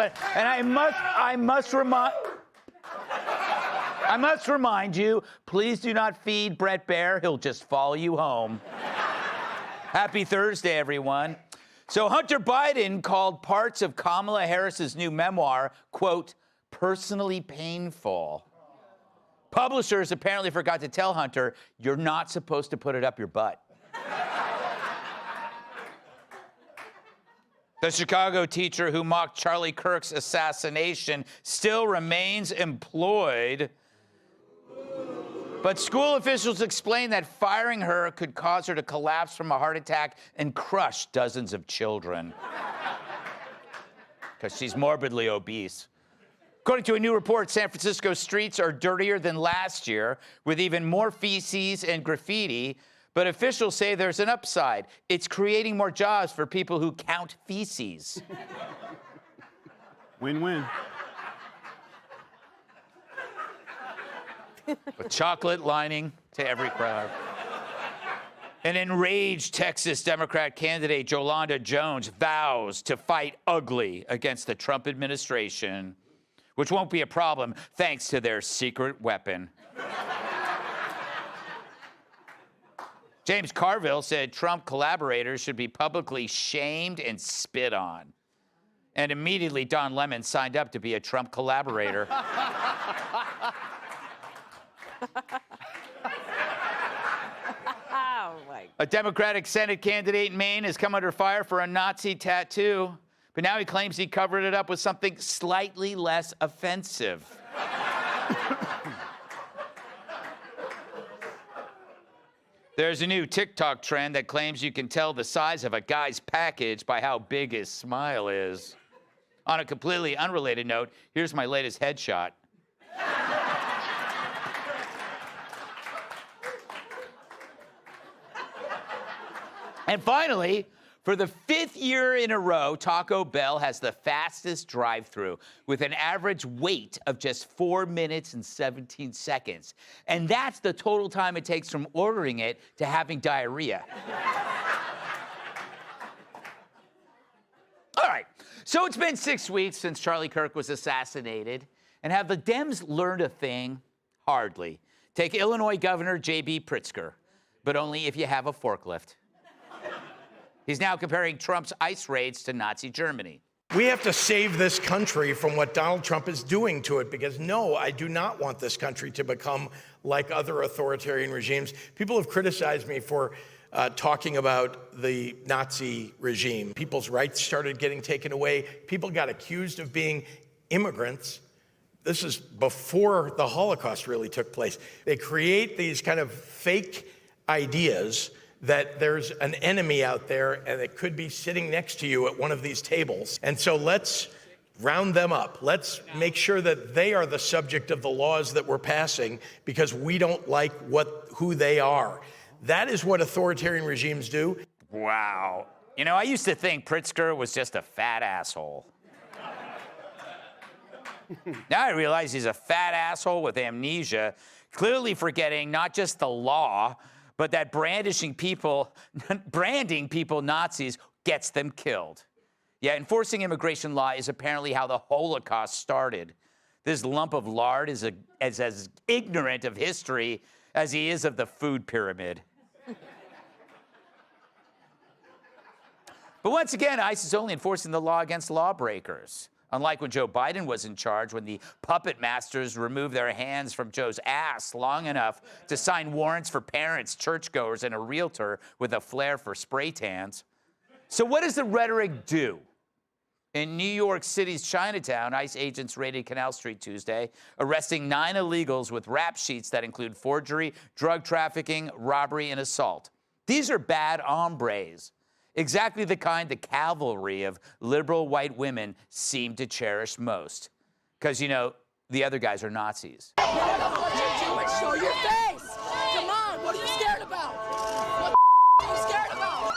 gentlemen, and I must remind you, please do not feed Brett Baer. He'll just follow you home. Happy Thursday, everyone. So Hunter Biden called parts of Kamala Harris's new memoir, quote, personally painful. Publishers apparently forgot to tell Hunter, you're not supposed to put it up your butt. The Chicago teacher who mocked Charlie Kirk's assassination still remains employed. But school officials explain that firing her could cause her to collapse from a heart attack and crush dozens of children. Because she's morbidly obese. According to a new report, San Francisco streets are dirtier than last year, with even more feces and graffiti. But officials say there's an upside. It's creating more jobs for people who count feces. Win-win. A chocolate lining to every crowd. An enraged Texas Democrat candidate, Jolanda Jones, vows to fight ugly against the Trump administration, which won't be a problem thanks to their secret weapon. James Carville said Trump collaborators should be publicly shamed and spit on. And immediately Don Lemon signed up to be a Trump collaborator. A Democratic Senate candidate in Maine has come under fire for a Nazi tattoo, but now he claims he covered it up with something slightly less offensive. There's a new TikTok trend that claims you can tell the size of a guy's package by how big his smile is. On a completely unrelated note, here's my latest headshot. And finally, for the 5th year in a row, Taco Bell has the fastest drive-thru with an average wait of just 4 minutes and 17 seconds. And that's the total time it takes from ordering it to having diarrhea. All right, so it's been 6 weeks since Charlie Kirk was assassinated. And have the Dems learned a thing? Hardly. Take Illinois Governor J.B. Pritzker, but only if you have a forklift. He's now comparing Trump's ICE raids to Nazi Germany. We have to save this country from what Donald Trump is doing to it, because no, I do not want this country to become like other authoritarian regimes. People have criticized me for talking about the Nazi regime. People's rights started getting taken away. People got accused of being immigrants. This is before the Holocaust really took place. They create these kind of fake ideas that there's an enemy out there and it could be sitting next to you at one of these tables. And so let's round them up. Let's make sure that they are the subject of the laws that we're passing because we don't like who they are. That is what authoritarian regimes do. Wow. You know, I used to think Pritzker was just a fat asshole. Now I realize he's a fat asshole with amnesia, clearly forgetting not just the law, but that branding people Nazis gets them killed. Yeah, enforcing immigration law is apparently how the Holocaust started. This lump of lard is as ignorant of history as he is of the food pyramid. But once again, ICE is only enforcing the law against lawbreakers. Unlike when Joe Biden was in charge, when the puppet masters removed their hands from Joe's ass long enough to sign warrants for parents, churchgoers, and a realtor with a flair for spray tans. So what does the rhetoric do? In New York City's Chinatown, ICE agents raided Canal Street Tuesday, arresting 9 illegals with rap sheets that include forgery, drug trafficking, robbery, and assault. These are bad hombres. Exactly the kind the cavalry of liberal white women seem to cherish most. Because, you know, the other guys are Nazis. Show your face! Come on, what are you scared about? What are you scared about?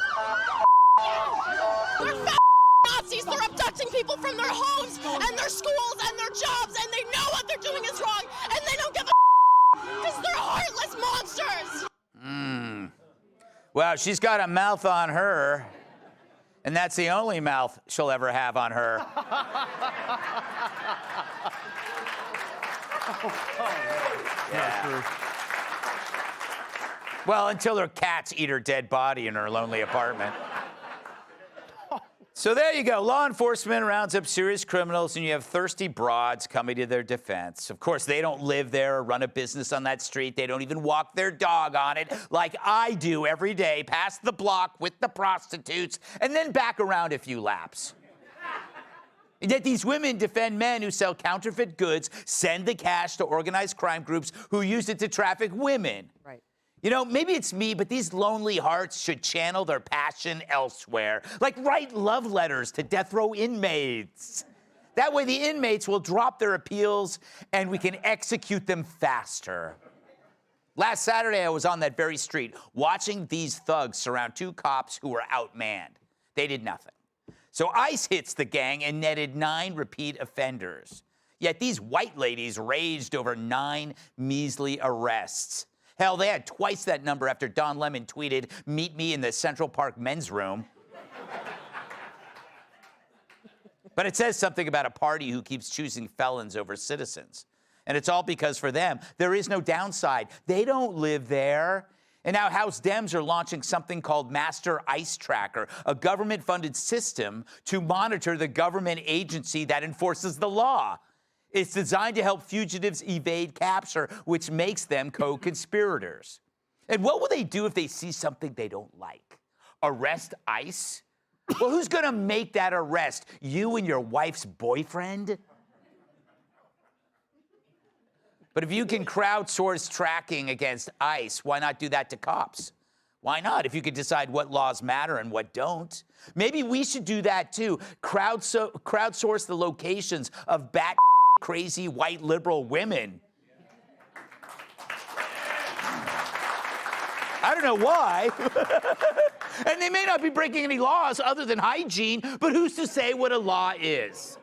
They're Nazis! They're abducting people from their homes and their schools and their jobs, and they know what they're doing is wrong, and they don't give a because they're heartless monsters! Well, she's got a mouth on her. And that's the only mouth she'll ever have on her. Yeah. Well, until her cats eat her dead body in her lonely apartment. So there you go. Law enforcement rounds up serious criminals, and you have thirsty broads coming to their defense. Of course, they don't live there or run a business on that street. They don't even walk their dog on it like I do every day, past the block with the prostitutes, and then back around a few laps. And yet these women defend men who sell counterfeit goods, send the cash to organized crime groups who use it to traffic women. Right. You know, maybe it's me, but these lonely hearts should channel their passion elsewhere. Like write love letters to death row inmates. That way the inmates will drop their appeals and we can execute them faster. Last Saturday, I was on that very street watching these thugs surround two cops who were outmanned. They did nothing. So ICE hits the gang and netted 9 repeat offenders. Yet these white ladies raged over 9 measly arrests. Hell, they had twice that number after Don Lemon tweeted, "Meet me in the Central Park men's room." But it says something about a party who keeps choosing felons over citizens. And it's all because for them, there is no downside. They don't live there. And now House Dems are launching something called Master ICE Tracker, a government-funded system to monitor the government agency that enforces the law. It's designed to help fugitives evade capture, which makes them co-conspirators. And what will they do if they see something they don't like? Arrest ICE? Well, who's gonna make that arrest? You and your wife's boyfriend? But if you can crowdsource tracking against ICE, why not do that to cops? Why not, if you could decide what laws matter and what don't? Maybe we should do that too. Crowdsource the locations of crazy white liberal women. I don't know why. And they may not be breaking any laws other than hygiene, but who's to say what a law is?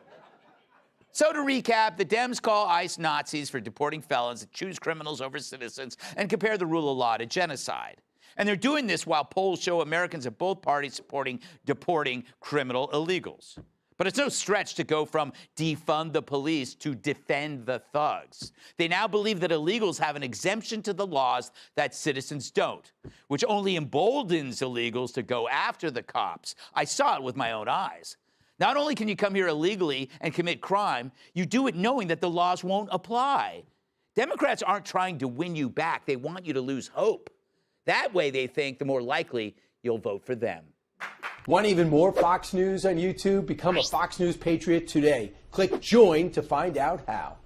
So to recap, the Dems call ICE Nazis for deporting felons that choose criminals over citizens and compare the rule of law to genocide. And they're doing this while polls show Americans of both parties supporting deporting criminal illegals. But it's no stretch to go from defund the police to defend the thugs. They now believe that illegals have an exemption to the laws that citizens don't, which only emboldens illegals to go after the cops. I saw it with my own eyes. Not only can you come here illegally and commit crime, you do it knowing that the laws won't apply. Democrats aren't trying to win you back. They want you to lose hope. That way, they think, the more likely you'll vote for them. Want even more Fox News on YouTube? Become a Fox News Patriot today. Click join to find out how.